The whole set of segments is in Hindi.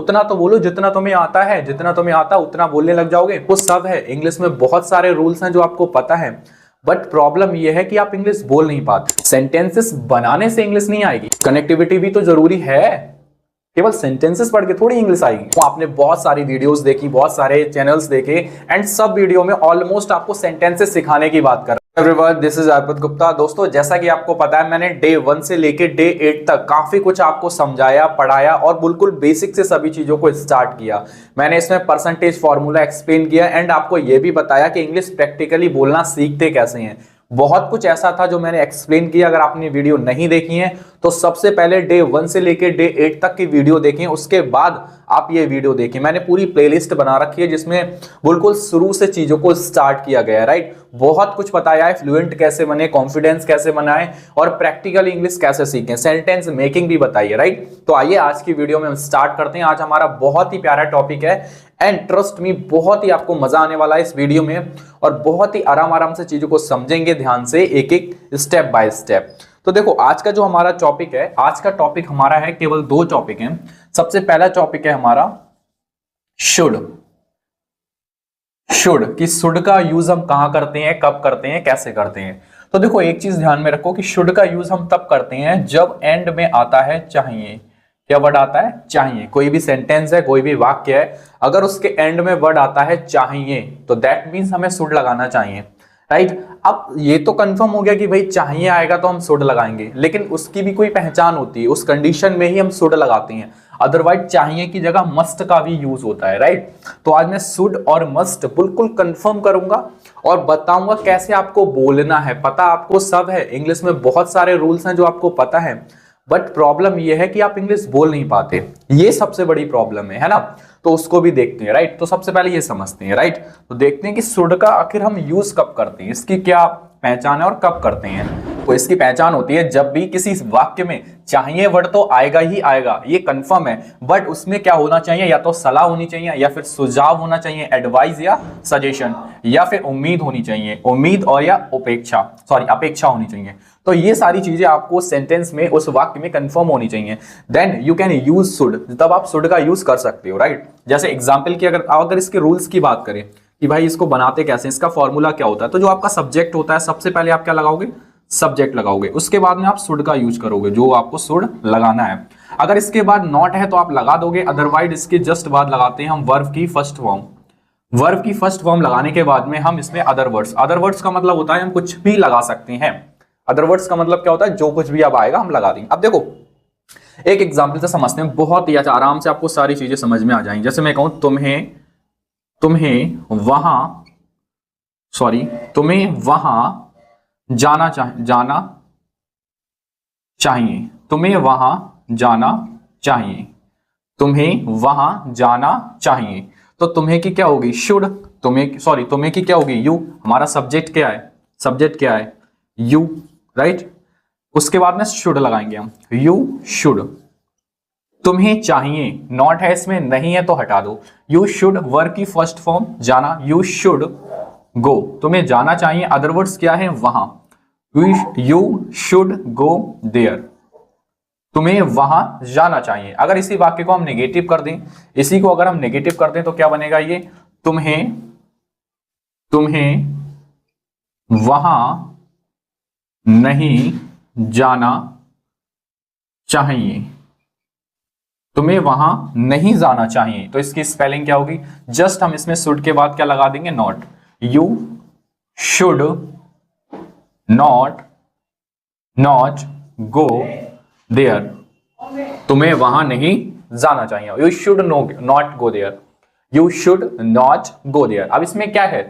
उतना तो बोलो जितना तुम्हें आता है, जितना तुम्हें आता उतना बोलने लग जाओगे। वो सब है, इंग्लिश में बहुत सारे रूल्स हैं जो आपको पता है, बट प्रॉब्लम यह है कि आप इंग्लिश बोल नहीं पाते। सेंटेंसेस बनाने से इंग्लिश नहीं आएगी, कनेक्टिविटी भी तो जरूरी है, केवल सेंटेंसेस पढ़ के थोड़ी इंग्लिश आएगी। तो आपने बहुत सारी वीडियोस देखी, बहुत सारे चैनल्स देखे, एंड सब वीडियो में ऑलमोस्ट आपको सेंटेंसेस सिखाने की बात कर रहे हैं। एवरीवन, दिस इज अर्पित गुप्ता। दोस्तों, जैसा कि आपको पता है, मैंने डे 1 से लेके डे 8 तक काफी कुछ आपको समझाया, पढ़ाया और बिल्कुल बेसिक से सभी चीजों को स्टार्ट किया। मैंने इसमें परसेंटेज फॉर्मूला एक्सप्लेन किया एंड आपको यह भी बताया कि इंग्लिश प्रैक्टिकली बोलना सीखते कैसे हैं। बहुत कुछ ऐसा था जो मैंने एक्सप्लेन किया। अगर आपने वीडियो नहीं देखी है तो सबसे पहले डे 1 से लेके डे 8 तक की वीडियो देखें, उसके बाद आप ये वीडियो देखें। मैंने पूरी प्लेलिस्ट बना रखी है जिसमें बिल्कुल शुरू से चीजों को स्टार्ट किया गया है, राइट। बहुत कुछ बताया है, फ्लुएंट कैसे बने, कॉन्फिडेंस कैसे बनाएं और प्रैक्टिकल इंग्लिश कैसे सीखें, सेंटेंस मेकिंग भी बताइए, राइट। तो आइए आज की वीडियो में हम स्टार्ट करते हैं। आज हमारा बहुत ही प्यारा टॉपिक है एंड ट्रस्ट मी, बहुत ही आपको मजा आने वाला है इस वीडियो में और बहुत ही आराम से चीजों को समझेंगे ध्यान से, एक एक स्टेप बाय स्टेप। तो देखो, आज का जो हमारा टॉपिक है, आज का टॉपिक हमारा है, केवल 2 टॉपिक हैं। सबसे पहला टॉपिक है हमारा शुड। शुड कि शुड का यूज हम कहां करते हैं, कब करते हैं, कैसे करते हैं। तो देखो, एक चीज ध्यान में रखो कि शुड का यूज हम तब करते हैं जब एंड में आता है चाहिए। क्या वर्ड आता है? चाहिए। कोई भी सेंटेंस है, कोई भी वाक्य है, अगर उसके एंड में वर्ड आता है चाहिए तो दैट मीन्स हमें शुड लगाना चाहिए, राइट। अब ये तो कंफर्म हो गया कि भाई चाहिए आएगा तो हम शुड लगाएंगे, लेकिन उसकी भी कोई पहचान होती है, उस कंडीशन में ही हम शुड लगाते हैं। अदरवाइज चाहिए की जगह मस्ट का भी यूज होता है, राइट। तो आज मैं शुड और मस्ट बिल्कुल कंफर्म करूंगा और बताऊंगा कैसे आपको बोलना है। पता आपको सब है, इंग्लिश में बहुत सारे रूल्स हैं जो आपको पता है, बट प्रॉब्लम यह है कि आप इंग्लिश बोल नहीं पाते। ये सबसे बड़ी प्रॉब्लम है ना। तो उसको भी देखते हैं, राइट। तो सबसे पहले ये समझते हैं, राइट। तो देखते हैं कि शुड का आखिर हम यूज कब करते हैं, इसकी क्या पहचान है और कब करते हैं। तो इसकी पहचान होती है जब भी किसी वाक्य में चाहिए वर्ड तो आएगा ही आएगा, ये कंफर्म है, बट उसमें क्या होना चाहिए, या तो सलाह होनी चाहिए, या फिर सुझाव होना चाहिए, एडवाइस या सजेशन, या फिर उम्मीद होनी चाहिए, उम्मीद और या अपेक्षा होनी चाहिए। तो ये सारी चीजें आपको सेंटेंस में, उस वाक्य में कंफर्म होनी चाहिए। Then you can use should, तब आप शुड का यूज कर सकते हो, राइट। जैसे एग्जाम्पल की अगर इसके रूल्स की बात करें कि भाई इसको बनाते कैसे, इसका फॉर्मूला क्या होता है, तो जो आपका सब्जेक्ट होता है, सबसे पहले आप क्या लगाओगे, सब्जेक्ट लगाओगे। उसके बाद में आप शुड का यूज करोगे, जो आपको शुड लगाना है। अगर इसके बाद नॉट है तो आप लगा दोगे, अदरवाइज इसके जस्ट बाद लगाते हैं हम वर्ब की फर्स्ट फॉर्म। वर्ब की फर्स्ट फॉर्म लगाने के बाद में हम इसमें अदर वर्ड्स, अदर वर्ड्स का मतलब होता है हम कुछ भी लगा सकते हैं। अदर वर्ड्स का मतलब क्या होता है, जो कुछ भी अब आएगा हम लगा देंगे। अब देखो, एक एग्जाम्पल से समझते हैं, बहुत ही आराम से आपको सारी चीजें समझ में आ जाएंगी। जैसे मैं कहूं तुम्हें वहां जाना चाहिए, तुम्हें वहां जाना चाहिए, तुम्हें वहां जाना चाहिए। तो तुम्हें की क्या होगी, शुड। तुम्हें की क्या होगी, यू। हमारा सब्जेक्ट क्या है, यू, राइट। उसके बाद में शुड लगाएंगे हम, यू शुड। तुम्हें चाहिए, नॉट है इसमें, नहीं है तो हटा दो। यू शुड, वर्ब की फर्स्ट फॉर्म जाना, यू शुड गो, तुम्हें जाना चाहिए। अदर वर्ड्स क्या है, वहां, यू शुड गो देयर, तुम्हें वहां जाना चाहिए। अगर इसी वाक्य को हम नेगेटिव कर दें, इसी को अगर हम नेगेटिव कर दें तो क्या बनेगा, ये तुम्हें वहां नहीं जाना चाहिए, तुम्हें वहां नहीं जाना चाहिए। तो इसकी स्पेलिंग क्या होगी, जस्ट हम इसमें शुड के बाद क्या लगा देंगे, not. You should not go there, तुम्हें वहां नहीं जाना चाहिए। You should not go there, you should not go there. अब इसमें क्या है,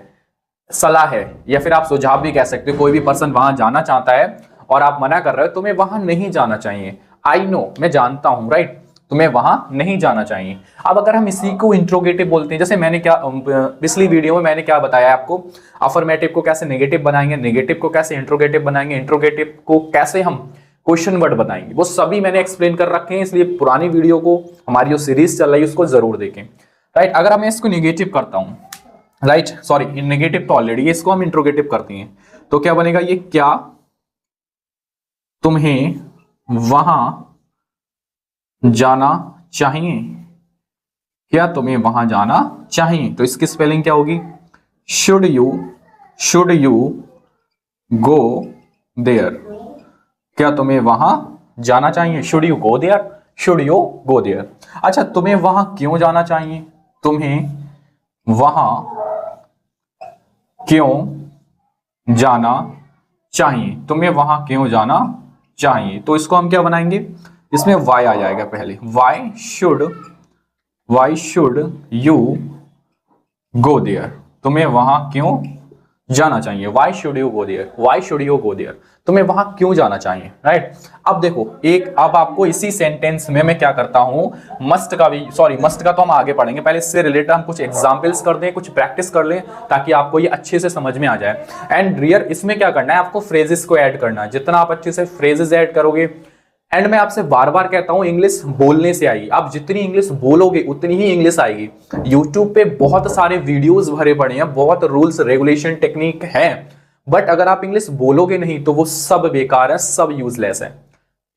सलाह है, या फिर आप सुझाव भी कह सकते हो। कोई भी पर्सन वहां जाना चाहता है और आप मना कर रहे हो, तुम्हें वहां नहीं जाना चाहिए। आई नो, मैं जानता हूं, राइट, तुम्हें वहां नहीं जाना चाहिए। अब अगर हम इसी को इंट्रोगेटिव बोलते हैं, जैसे मैंने क्या पिछली वीडियो में मैंने क्या बताया आपको, अफर्मेटिव को कैसे नेगेटिव बनाएंगे, नेगेटिव को कैसे इंट्रोगेटिव बनाएंगे, इंट्रोगेटिव को कैसे हम क्वेश्चन वर्ड बनाएंगे, वो सभी मैंने एक्सप्लेन कर रखे हैं। इसलिए पुरानी वीडियो को, हमारी जो सीरीज चल रही है उसको जरूर देखें, राइट। अगर मैं इसको नेगेटिव करता हूं, राइट, सॉरी नेगेटिव तो ऑलरेडी, इसको हम इंट्रोगेटिव करते हैं तो क्या बनेगा, ये क्या तुम्हें वहां जाना चाहिए, क्या तुम्हें वहां जाना चाहिए? तो इसकी स्पेलिंग क्या होगी? Should you go there. क्या तुम्हें वहां जाना चाहिए? Should you go there, should you go there. अच्छा, तुम्हें वहां क्यों जाना चाहिए? तुम्हें वहां क्यों जाना चाहिए? तुम्हें वहां क्यों जाना चाहिए? तो इसको हम क्या बनाएंगे? इसमें वाई आ जाएगा पहले। Why should you go there. तुम्हें वहां क्यों जाना चाहिए? Why should you go there, why should you go there. तुम्हें वहां क्यों जाना चाहिए, राइट? अब देखो, अब आपको इसी सेंटेंस में मैं क्या करता हूं, मस्ट का तो हम आगे पढ़ेंगे, पहले इससे रिलेटेड हम कुछ एग्जांपल्स कर दें, कुछ प्रैक्टिस कर लें, ताकि आपको ये अच्छे से समझ में आ जाए। एंड इसमें क्या करना है, आपको फ्रेजेस को ऐड करना है। जितना आप अच्छे से फ्रेजेस ऐड करोगे, एंड मैं आपसे बार बार कहता हूं, इंग्लिश बोलने से आएगी। आप जितनी इंग्लिश बोलोगे उतनी ही इंग्लिश आएगी। यूट्यूब पे बहुत सारे वीडियोस भरे पड़े हैं, बहुत रूल्स रेगुलेशन टेक्निक है, बट अगर आप इंग्लिश बोलोगे नहीं तो वो सब बेकार है, सब यूजलेस है।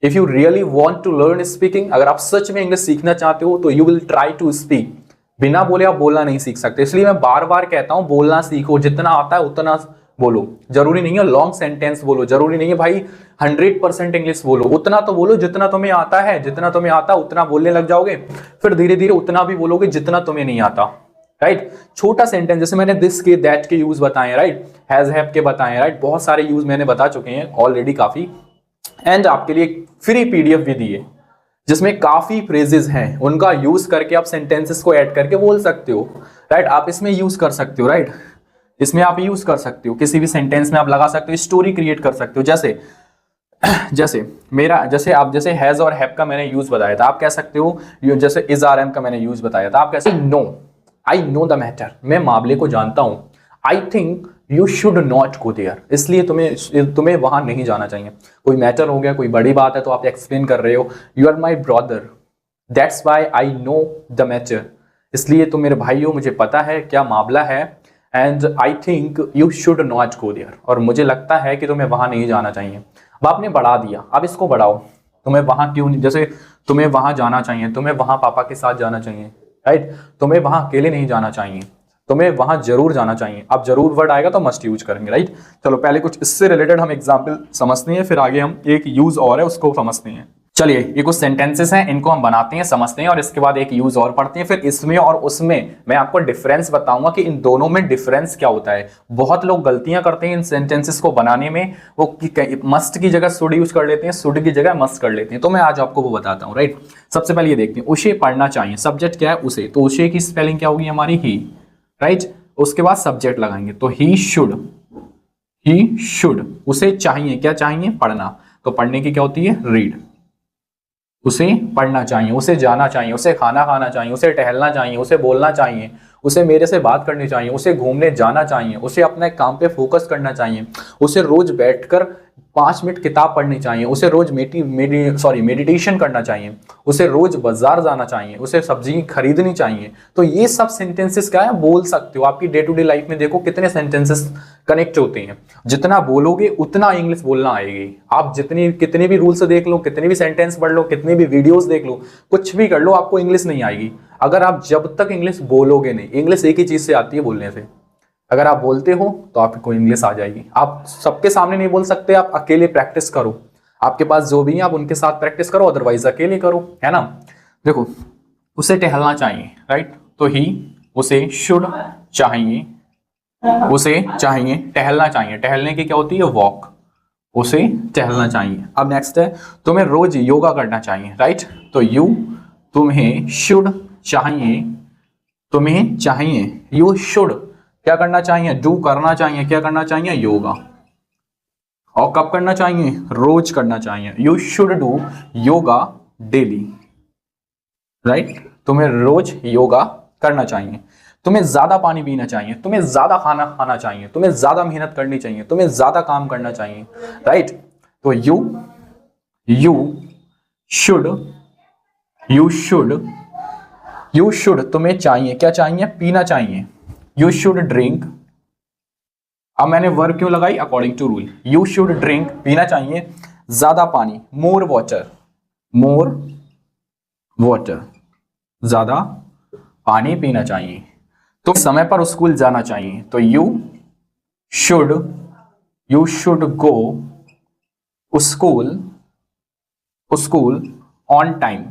If you really want to learn speaking, अगर आप सच में इंग्लिश सीखना चाहते हो तो you will try to speak. बिना बोले आप बोलना नहीं सीख सकते। इसलिए मैं बार बार कहता हूं, बोलना सीखो, जितना आता है उतना बोलो। जरूरी नहीं है लॉन्ग सेंटेंस बोलो, जरूरी नहीं है भाई 100% इंग्लिश बोलो, उतना तो बोलो जितना तुम्हें आता है। जितना तुम्हें आता उतना बोलने लग जाओगे, फिर धीरे धीरे उतना भी बोलोगे जितना तुम्हें नहीं आता, राइट? छोटा सेंटेंस, जैसे मैंने दिस के, दैट के यूज बताए, राइट? हैज हैव के बताए, राइट? बहुत सारे यूज मैंने बता चुके हैं ऑलरेडी काफी। एंड आपके लिए एक फ्री पीडीएफ भी दी है जिसमें काफी फ्रेजेस हैं, उनका यूज करके आप सेंटेंसेस को ऐड करके बोल सकते हो, राइट? आप इसमें यूज कर सकते हो, राइट? इसमें आप यूज कर सकते हो, किसी भी सेंटेंस में आप लगा सकते हो, स्टोरी क्रिएट कर सकते हो। जैसे हैज और हैव का मैंने यूज बताया था, आप कह सकते हो, जैसे इज आर एम का मैंने यूज बताया था, आप कैसे know, I know the matter, मैं मामले को जानता हूं। I think you should not go there, इसलिए तुम्हें वहां नहीं जाना चाहिए। कोई मैटर हो गया, कोई बड़ी बात है तो आप एक्सप्लेन कर रहे हो, you are my brother, that's why I know the matter, इसलिए तुम मेरे भाई हो, मुझे पता है क्या मामला है। And I think you should not go there, और मुझे लगता है कि तुम्हें वहां नहीं जाना चाहिए। अब आपने बढ़ा दिया, अब इसको बढ़ाओ, तुम्हें वहां क्यों, जैसे तुम्हें वहां जाना चाहिए, तुम्हें वहां पापा के साथ जाना चाहिए, राइट? तुम्हें वहां अकेले नहीं जाना चाहिए, तुम्हें वहां जरूर जाना चाहिए। अब जरूर वर्ड आएगा तो मस्ट यूज करेंगे, राइट? चलो पहले कुछ इससे रिलेटेड हम एग्जाम्पल समझते हैं, फिर आगे हम एक यूज और है उसको समझते हैं। चलिए, ये कुछ सेंटेंसेस हैं, इनको हम बनाते हैं, समझते हैं, और इसके बाद एक यूज और पढ़ते हैं। फिर इसमें और उसमें मैं आपको डिफरेंस बताऊंगा कि इन दोनों में डिफरेंस क्या होता है। बहुत लोग गलतियां करते हैं इन सेंटेंसेस को बनाने में, वो मस्ट की जगह शुड यूज कर लेते हैं, शुड की जगह मस्ट कर लेते हैं। तो मैं आज आपको वो बताता हूँ, राइट? सबसे पहले ये देखते हैं, उसे पढ़ना चाहिए। सब्जेक्ट क्या है? उसे, तो उसे की स्पेलिंग क्या होगी हमारी? ही, राइट? उसके बाद सब्जेक्ट लगाएंगे तो ही शुड। उसे चाहिए, क्या चाहिए? पढ़ना। तो पढ़ने की क्या होती है? रीड। उसे पढ़ना चाहिए, उसे जाना चाहिए, उसे खाना खाना चाहिए, उसे टहलना चाहिए, उसे बोलना चाहिए, उसे मेरे से बात करनी चाहिए, उसे घूमने जाना चाहिए, उसे अपने काम पे फोकस करना चाहिए, उसे रोज बैठकर 5 मिनट किताब पढ़नी चाहिए, उसे रोज मेडिटेशन करना चाहिए, उसे रोज बाजार जाना चाहिए, उसे सब्जी खरीदनी चाहिए। तो ये सब सेंटेंसेस क्या है? बोल सकते हो। आपकी डे टू डे लाइफ में देखो कितने सेंटेंसेस कनेक्ट होते हैं। जितना बोलोगे उतना इंग्लिश बोलना आएगी। आप कितने भी रूल्स देख लो, कितने भी सेंटेंस पढ़ लो, कितने भी वीडियोस देख लो, कुछ भी कर लो, आपको इंग्लिश नहीं आएगी अगर आप जब तक इंग्लिश बोलोगे नहीं। इंग्लिश एक ही चीज से आती है, बोलने से। अगर आप बोलते हो तो आपको इंग्लिश आ जाएगी। आप सबके सामने नहीं बोल सकते, आप अकेले प्रैक्टिस करो। आपके पास जो भी है आप उनके साथ प्रैक्टिस करो, अदरवाइज अकेले करो, है ना? देखो, उसे टहलना चाहिए, राइट? तो ही, उसे शुड चाहिए, उसे चाहिए, टहलना चाहिए। टहलने की क्या होती है? वॉक। उसे टहलना चाहिए। अब नेक्स्ट है, तुम्हें रोज योगा करना चाहिए, राइट? तो तुम्हें शुड चाहिए, तुम्हें चाहिए, यू शुड क्या करना चाहिए? डू करना चाहिए, क्या करना चाहिए? योगा। और कब करना चाहिए? रोज करना चाहिए। You should do yoga daily, right? तुम्हें रोज योगा करना चाहिए। तुम्हें ज्यादा पानी पीना चाहिए, तुम्हें ज्यादा खाना खाना चाहिए, तुम्हें ज्यादा मेहनत करनी चाहिए, तुम्हें ज्यादा काम करना चाहिए, राइट? तो यू शुड तुम्हें चाहिए, क्या चाहिए? पीना चाहिए। You should drink. अब मैंने वर्ब क्यों लगाई? According to rule. You should drink, पीना चाहिए ज्यादा पानी, मोर वाटर, ज्यादा पानी पीना चाहिए, तो समय पर स्कूल जाना चाहिए, तो you should go school on time,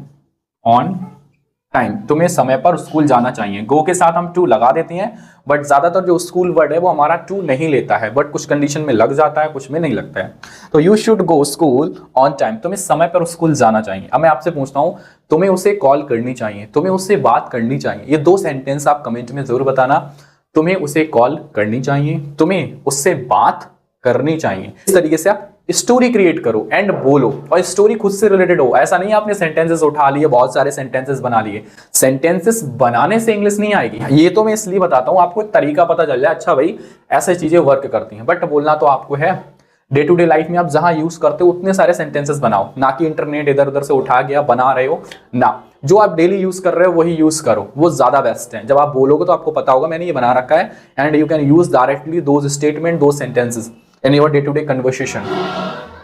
तुम्हें समय पर स्कूल जाना चाहिए। गो के साथ हम टू लगा देते हैं, बट ज्यादातर जो स्कूल वर्ड है वो हमारा टू नहीं लेता है, बट कुछ कंडीशन में लग जाता है, कुछ में नहीं लगता है। तो you should go school on time, तुम्हें समय पर स्कूल जाना चाहिए। अब मैं आपसे पूछता हूं, तुम्हें उसे कॉल करनी चाहिए, तुम्हें उससे बात करनी चाहिए। ये दो सेंटेंस आप कमेंट में जरूर बताना। तुम्हें उसे कॉल करनी चाहिए, तुम्हें उससे बात करनी चाहिए। इस तरीके से आप स्टोरी क्रिएट करो एंड बोलो, और स्टोरी खुद से रिलेटेड हो। ऐसा नहीं आपने सेंटेंसेस उठा लिए, बहुत सारे सेंटेंसेस बना लिए। सेंटेंसेस बनाने से इंग्लिश नहीं आएगी, ये तो मैं इसलिए बताता हूं आपको एक तरीका पता चल जाए, अच्छा भाई ऐसे चीजें वर्क करती हैं। बट बोलना तो आपको है, डे टू डे लाइफ में आप जहां यूज करते हो उतने सारे सेंटेंसेस बनाओ, ना कि इंटरनेट इधर उधर से उठा गया बना रहे हो ना। जो आप डेली यूज कर रहे हो वही यूज करो, वो ज्यादा बेस्ट है। जब आप बोलोगे तो आपको पता होगा मैंने ये बना रखा है, and you can use directly those statement, those sentences in your day to day conversation.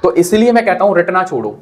तो इसलिए मैं कहता हूं रटना छोड़ो,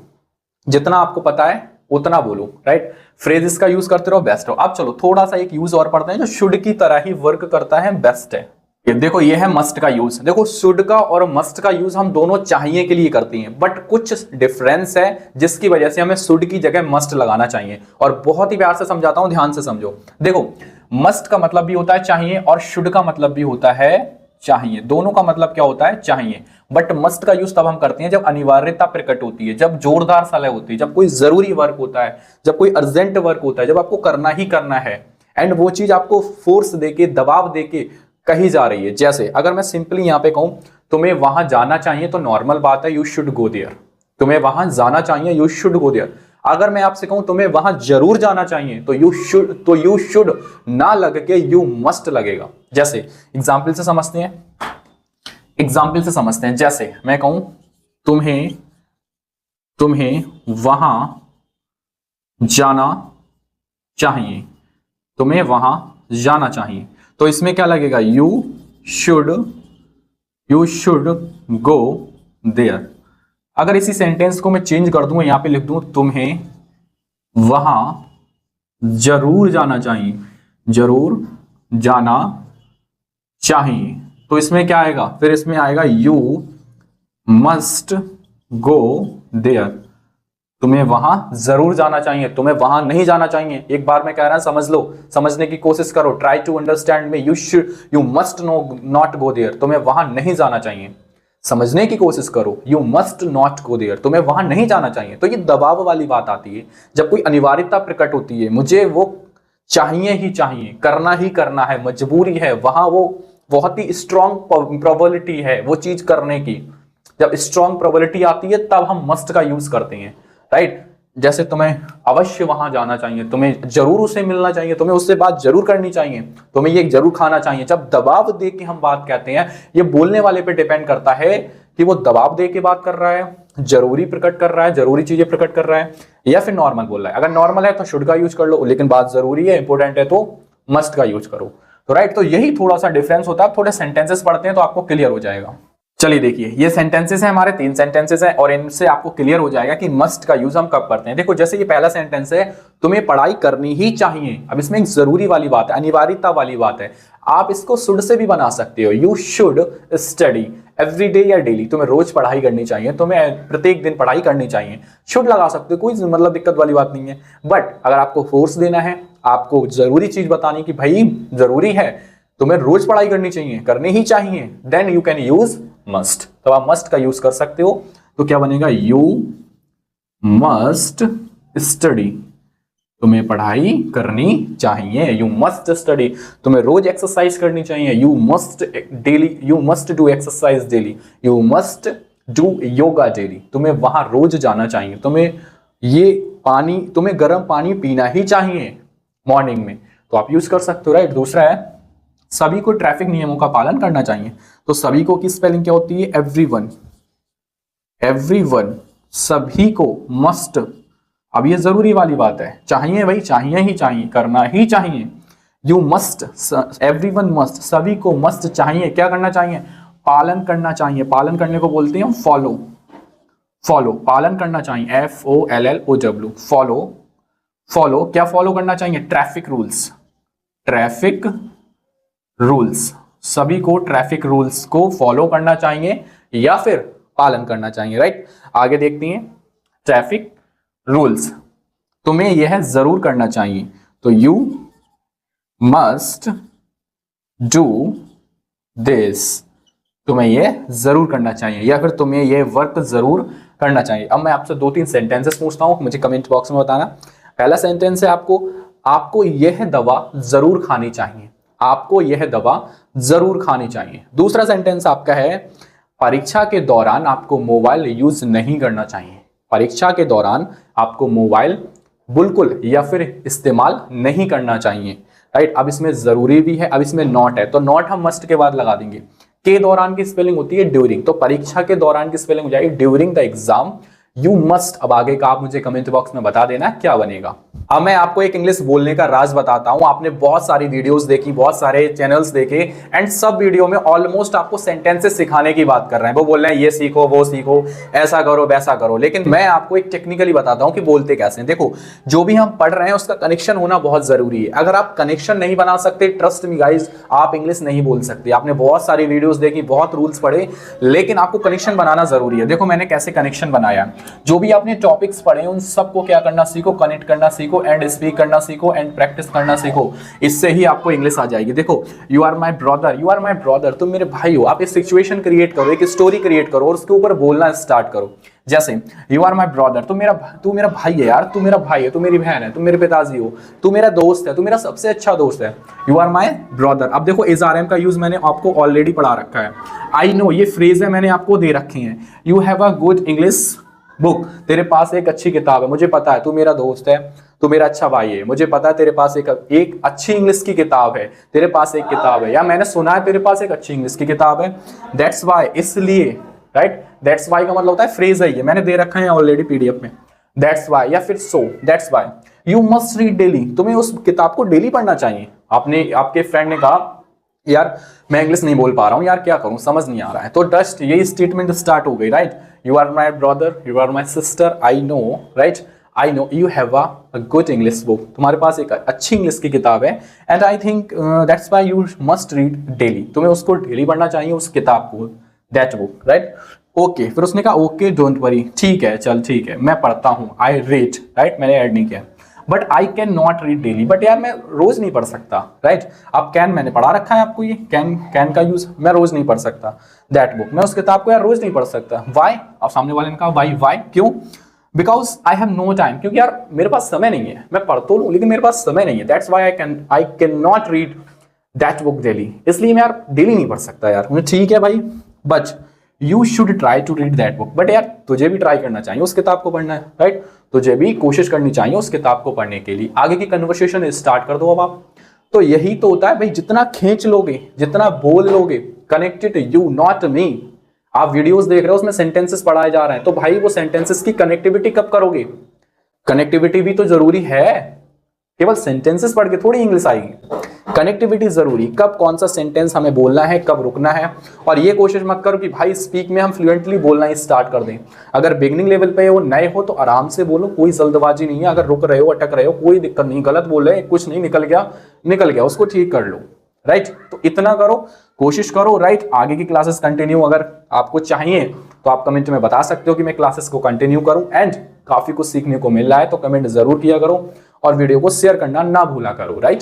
जितना आपको पता है उतना बोलो, राइट। फ्रेजेस का यूज करते रहो, बेस्ट हो। अब चलो थोड़ा सा एक यूज और पढ़ते हैं जो शुड की तरह ही वर्क करता है, बेस्ट है। ये देखो, ये है मस्ट का यूज। देखो शुड का और मस्ट का यूज हम दोनों चाहिए के लिए करते हैं, बट कुछ डिफरेंस है जिसकी वजह से हमें शुड की जगह मस्ट लगाना चाहिए। और बहुत ही प्यार से समझाता हूं, ध्यान से समझो। देखो मस्ट का मतलब भी होता है चाहिए, और शुड का मतलब भी होता है चाहिए। दोनों का मतलब क्या होता है? चाहिए। बट मस्ट का यूज तब हम करते हैं जब अनिवार्यता प्रकट होती है, जब जोरदार सलाह होती है, जब कोई जरूरी वर्क होता है, जब कोई अर्जेंट वर्क होता है, जब आपको करना ही करना है, एंड वो चीज आपको फोर्स देके, दबाव देके कही जा रही है। जैसे अगर मैं सिंपली यहां पे कहूं तुम्हें वहां जाना चाहिए, तो नॉर्मल बात है यू शुड गो देयर। तुम्हें वहां जाना चाहिए, यू शुड गो देयर। अगर मैं आपसे कहूं तुम्हें वहां जरूर जाना चाहिए, तो यू शुड ना लग के यू मस्ट लगेगा। जैसे एग्जाम्पल से समझते हैं, जैसे मैं कहूं तुम्हें वहां जाना चाहिए, तुम्हें वहां जाना चाहिए, तो इसमें क्या लगेगा? You should go there. अगर इसी सेंटेंस को मैं चेंज कर दूंगा, यहां पे लिख दूं तुम्हें वहां जरूर जाना चाहिए, जरूर जाना चाहिए, तो इसमें क्या आएगा? फिर इसमें आएगा यू मस्ट गो देयर। तुम्हें वहां जरूर जाना चाहिए, तुम्हें वहां नहीं जाना चाहिए। एक बार मैं कह रहा हूं, समझ लो, समझने की कोशिश करो, try to understand me. You must not go there, तुम्हें वहां नहीं जाना चाहिए। समझने की कोशिश करो, you must not go there, तुम्हें वहां नहीं जाना चाहिए। तो ये दबाव वाली बात आती है जब कोई अनिवार्यता प्रकट होती है, मुझे वो चाहिए ही चाहिए, करना ही करना है, मजबूरी है, वहां वो बहुत ही स्ट्रॉन्ग प्रोबेबिलिटी है वो चीज करने की। जब स्ट्रॉन्ग प्रोबेबिलिटी आती है तब हम मस्ट का यूज करते हैं, राइट। जैसे तुम्हें अवश्य वहां जाना चाहिए, तुम्हें जरूर उसे मिलना चाहिए, तुम्हें उससे बात जरूर करनी चाहिए, तुम्हें ये जरूर खाना चाहिए। जब दबाव दे के हम बात कहते हैं, ये बोलने वाले पे डिपेंड करता है कि वो दबाव दे के बात कर रहा है, जरूरी प्रकट कर रहा है, जरूरी चीजें प्रकट कर रहा है, या फिर नॉर्मल बोल रहा है। अगर नॉर्मल है तो शुड का यूज कर लो, लेकिन बात जरूरी है, इंपॉर्टेंट है, तो मस्ट का यूज करो। तो राइट, तो यही थोड़ा सा डिफरेंस होता है। थोड़े सेंटेंसेस पढ़ते हैं तो आपको क्लियर हो जाएगा। चलिए देखिए, ये सेंटेंसेस हैं हमारे, 3 सेंटेंसेस हैं, और इनसे आपको क्लियर हो जाएगा कि मस्ट का यूज हम कब करते हैं। देखो जैसे ये पहला सेंटेंस है, तुम्हें पढ़ाई करनी ही चाहिए। अब इसमें एक जरूरी वाली बात है, अनिवार्यता वाली बात है। आप इसको शुड से भी बना सकते हो, you should study every day या डेली, तुम्हें रोज पढ़ाई करनी चाहिए, तुम्हें प्रत्येक दिन पढ़ाई करनी चाहिए। शुड लगा सकते हो, कोई मतलब दिक्कत वाली बात नहीं है। बट अगर आपको फोर्स देना है, आपको जरूरी चीज बतानी कि भाई जरूरी है, तुम्हें रोज पढ़ाई करनी चाहिए, करनी ही चाहिए, then you can use must. तो आप मस्ट का यूज कर सकते हो। तो क्या बनेगा? यू मस्ट स्टडी, तुम्हें पढ़ाई करनी चाहिए, यू मस्ट स्टडी, तुम्हें रोज एक्सरसाइज करनी चाहिए, you must do exercise daily, you must do yoga daily, तुम्हें वहां रोज जाना चाहिए, तुम्हें गर्म पानी पीना ही चाहिए मॉर्निंग में। तो आप यूज कर सकते हो, राइट। दूसरा है, सभी को ट्रैफिक नियमों का पालन करना चाहिए। तो सभी को की स्पेलिंग क्या होती है? एवरीवन, सभी को, मस्ट। अब ये जरूरी वाली बात है, चाहिए भाई, चाहिए ही चाहिए, करना ही चाहिए। यू मस्ट, एवरीवन मस्ट, सभी को मस्ट चाहिए, क्या करना चाहिए? पालन करना चाहिए। पालन करने को बोलते हैं फॉलो, पालन करना चाहिए, FOLLOW, फॉलो। क्या फॉलो करना चाहिए? ट्रैफिक रूल्स, ट्रैफिक रूल्स, सभी को ट्रैफिक रूल्स को फॉलो करना चाहिए या फिर पालन करना चाहिए, राइट। आगे देखते हैं, ट्रैफिक रूल्स, तुम्हें यह जरूर करना चाहिए, तो यू मस्ट डू दिस, तुम्हें यह जरूर करना चाहिए या फिर तुम्हें यह वर्क जरूर करना चाहिए। अब मैं आपसे 2-3 सेंटेंसेस पूछता हूं, मुझे कमेंट बॉक्स में बताना। पहला सेंटेंस है आपको यह दवा जरूर खानी चाहिए, आपको यह दवा जरूर खानी चाहिए। दूसरा सेंटेंस आपका है, परीक्षा के दौरान आपको मोबाइल यूज नहीं करना चाहिए, परीक्षा के दौरान आपको मोबाइल बिल्कुल या फिर इस्तेमाल नहीं करना चाहिए, राइट। अब इसमें जरूरी भी है, अब इसमें नॉट है, तो नॉट हम मस्ट के बाद लगा देंगे। के दौरान की स्पेलिंग होती है ड्यूरिंग, तो परीक्षा के दौरान की स्पेलिंग हो जाएगी during the exam, you must. अब आगे का आप मुझे कमेंट बॉक्स में बता देना क्या बनेगा। अब मैं आपको एक इंग्लिश बोलने का राज बताता हूं। आपने बहुत सारी वीडियोस देखी, बहुत सारे चैनल्स देखे एंड सब वीडियो में ऑलमोस्ट आपको सेंटेंसेस सिखाने की बात कर रहे हैं। वो बोल रहे हैं ये सीखो, वो सीखो, ऐसा करो, वैसा करो, लेकिन मैं आपको एक टेक्निकली बताता हूं कि बोलते कैसे हैं। देखो, जो भी हम पढ़ रहे हैं उसका कनेक्शन होना बहुत जरूरी है। अगर आप कनेक्शन नहीं बना सकते, ट्रस्ट मी गाइज, आप इंग्लिश नहीं बोल सकते। आपने बहुत सारी वीडियोस देखी, बहुत रूल्स पढ़े, लेकिन आपको कनेक्शन बनाना जरूरी है। देखो मैंने कैसे कनेक्शन बनाया, जो भी आपने टॉपिक्स पढ़े उन सबको क्या करना सीखो, कनेक्ट करना सीखो एंड स्पीक करना सीखो एंड प्रैक्टिस करना सीखो, इससे ही आपको इंग्लिश आ जाएगी। देखो, you are my brother, you are my brother, तुम मेरे भाई हो। आप एक सिचुएशन क्रिएट करो, एक स्टोरी क्रिएट करो और उसके ऊपर बोलना स्टार्ट करो। जैसे यू आर माई ब्रदर, तू मेरा भाई है यार, तू मेरा भाई है, तू मेरी बहन है, तू मेरे पिताजी हो, तू मेरा दोस्त है, तू मेरा सबसे अच्छा दोस्त है। You are my brother. अब देखो इज आर एम का यूज मैंने आपको ऑलरेडी पढ़ा रखा है। आई नो, ये फ्रेज है मैंने आपको दे रखे हैं। You have a good English book, तेरे पास एक अच्छी किताब है, मुझे पता है तू मेरा दोस्त है, तू मेरा अच्छा भाई है, मुझे पता है तेरे पास एक अच्छी इंग्लिश की किताब है, तेरे पास एक किताब है, या मैंने सुना है तेरे पास एक अच्छी इंग्लिश की किताब है। दैट्स वाई, इसलिए, राइट। दैट्स वाई का मतलब होता है फ्रेज है, ये मैंने दे रखा है ऑलरेडी पीडीएफ में। दैट्स वाई या फिर so, that's why you must read daily, तुम्हें उस किताब को डेली पढ़ना चाहिए। आपके फ्रेंड ने कहा यार मैं इंग्लिश नहीं बोल पा रहा हूं यार, क्या करूं, समझ नहीं आ रहा है, तो जस्ट यही स्टेटमेंट स्टार्ट हो गई, right. You are my brother, you are my sister, I know, right, I know you have a good English book, तुम्हारे पास एक अच्छी इंग्लिश की किताब है, and I think that's why you must read daily, तुम्हें उसको डेली पढ़ना चाहिए उस किताब को, दैट बुक, राइट। ओके, फिर उसने कहा ओके डोंट वरी, ठीक है, चल ठीक है, मैं पढ़ता हूँ, आई रीड, राइट, मैंने ऐड नहीं किया। But I can not read daily, but यार मैं रोज नहीं पढ़ सकता, राइट। अब कैन मैंने पढ़ा रखा है आपको, ये कैन का यूज, मैं रोज नहीं पढ़ सकता। दैट बुक, मैं उस किताब को यार रोज नहीं पढ़ सकता। वाई, अब सामने वाले ने कहा वाई, क्यों? Because I have no time, क्योंकि यार मेरे पास समय नहीं है, मैं पढ़ तो लूं लेकिन मेरे पास समय नहीं है। That's why I can not read that book daily, इसलिए मैं यार डेली नहीं पढ़ सकता यार। ठीक है भाई, but you should try to read that book, but यार तुझे भी ट्राई करना चाहिए उस किताब को पढ़ना है, राइट। तुझे भी कोशिश करनी चाहिए उस किताब को पढ़ने के लिए। आगे की कन्वर्सेशन स्टार्ट कर दो अब आप। तो यही तो होता है भाई, जितना खींच लोगे, जितना बोल लोगे, कनेक्टेड यू नॉट मी। आप वीडियोस देख रहे हो उसमें सेंटेंसेस पढ़ाए जा रहे हैं, तो भाई वो सेंटेंसेस की कनेक्टिविटी कब करोगे? कनेक्टिविटी भी तो जरूरी है, केवल सेंटेंसेस पढ़ के थोड़ी इंग्लिश आएगी। कनेक्टिविटी जरूरी, कब कौन सा सेंटेंस हमें बोलना है, कब रुकना है। और ये कोशिश मत करो कि भाई स्पीक में हम फ्लुएंटली बोलना ही स्टार्ट कर दें। अगर बिगिनिंग लेवल पे वो नए हो तो आराम से बोलो, कोई जल्दबाजी नहीं है। अगर रुक रहे हो, अटक रहे हो, कोई दिक्कत नहीं, गलत बोल रहे, कुछ नहीं, निकल गया, उसको ठीक कर लो, राइट। तो इतना करो, कोशिश करो, राइट। आगे की क्लासेस कंटिन्यू अगर आपको चाहिए तो आप कमेंट में बता सकते हो कि मैं क्लासेस को कंटिन्यू करूं, एंड काफी कुछ सीखने को मिल रहा है तो कमेंट जरूर किया करो और वीडियो को शेयर करना ना भूला करो, राइट।